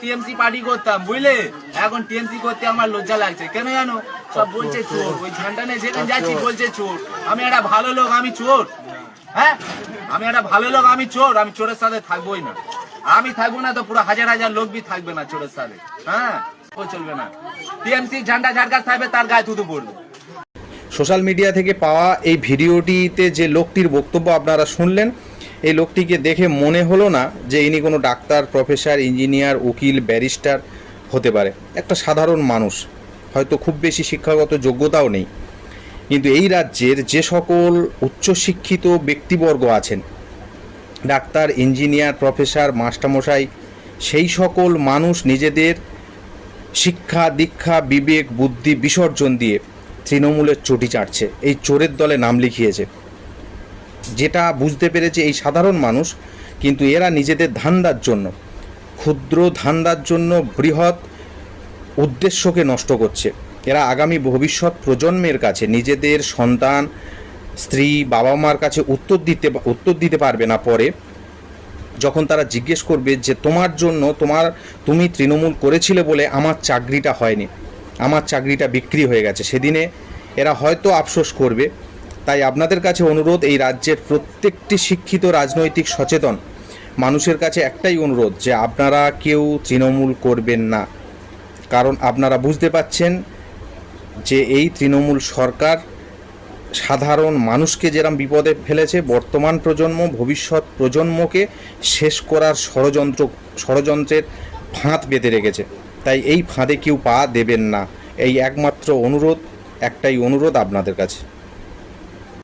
TMC party করতাম বুঝলে, এখন টিএমসি করতে আমার লজ্জা লাগছে। কেন জানো? সব বলছে চোর, ওই ঝান্ডা নিয়ে যেখানে যাচ্ছি বলছে চোর। আমি একটা ভালো লোক, আমি চোর? হ্যাঁ, আমি একটা ভালো লোক, আমি চোর? আমি চোরের সাথে থাকবোই না। আমি থাকবো না তো পুরো হাজার হাজার লোক বি থাকবে না চোরের সাথে। হ্যাঁ, ও চলবে না। টিএমসি ঝান্ডা যার কাছে থাকবে তার গায়ে থুতু পড়বে। সোশ্যাল মিডিয়া থেকে পাওয়া এই ভিডিওটিতে যে লোকটির বক্তব্য আপনারা শুনলেন, এই লোকটিকে দেখে মনে হলো না যে ইনি কোনো ডাক্তার, প্রফেসর, ইঞ্জিনিয়ার, উকিল, ব্যারিস্টার হতে পারে। একটা সাধারণ মানুষ, হয়তো খুব বেশি শিক্ষাগত যোগ্যতাও নেই, কিন্তু এই রাজ্যের যে সকল উচ্চশিক্ষিত ব্যক্তিবর্গ আছেন, ডাক্তার, ইঞ্জিনিয়ার, প্রফেসর, মাস্টারমশাই, সেই সকল মানুষ নিজেদের শিক্ষা, দীক্ষা, বিবেক, বুদ্ধি বিসর্জন দিয়ে তৃণমূলের চটি চাটছে, এই চোরের দলে নাম লিখিয়েছে। যেটা বুঝতে পেরেছে এই সাধারণ মানুষ, কিন্তু এরা নিজেদের ধান্দার জন্য, ক্ষুদ্র ধান্দার জন্য বৃহৎ উদ্দেশ্যকে নষ্ট করছে। এরা আগামী ভবিষ্যৎ প্রজন্মের কাছে, নিজেদের সন্তান, স্ত্রী, বাবা মার কাছে উত্তর দিতে পারবে না পরে, যখন তারা জিজ্ঞেস করবে যে তোমার জন্য, তুমি তৃণমূল করেছিলে বলে আমার চাকরিটা হয়নি, আমার চাকরিটা বিক্রি হয়ে গেছে, সেদিনে এরা হয়তো আফসোস করবে। তাই আপনাদের কাছে অনুরোধ, এই রাজ্যের প্রত্যেকটি শিক্ষিত, রাজনৈতিক সচেতন মানুষের কাছে একটাই অনুরোধ, যে আপনারা কেউ তৃণমূল করবেন না। কারণ আপনারা বুঝতে পাচ্ছেন যে এই তৃণমূল সরকার সাধারণ মানুষকে যেরকম বিপদে ফেলেছে, বর্তমান প্রজন্ম, ভবিষ্যৎ প্রজন্মকে শেষ করার ষড়যন্ত্রের ফাঁদ বেঁধে রেখেছে। তাই এই ফাঁদে কেউ পা দেবেন না, এই একমাত্র অনুরোধ, একটাই অনুরোধ আপনাদের কাছে।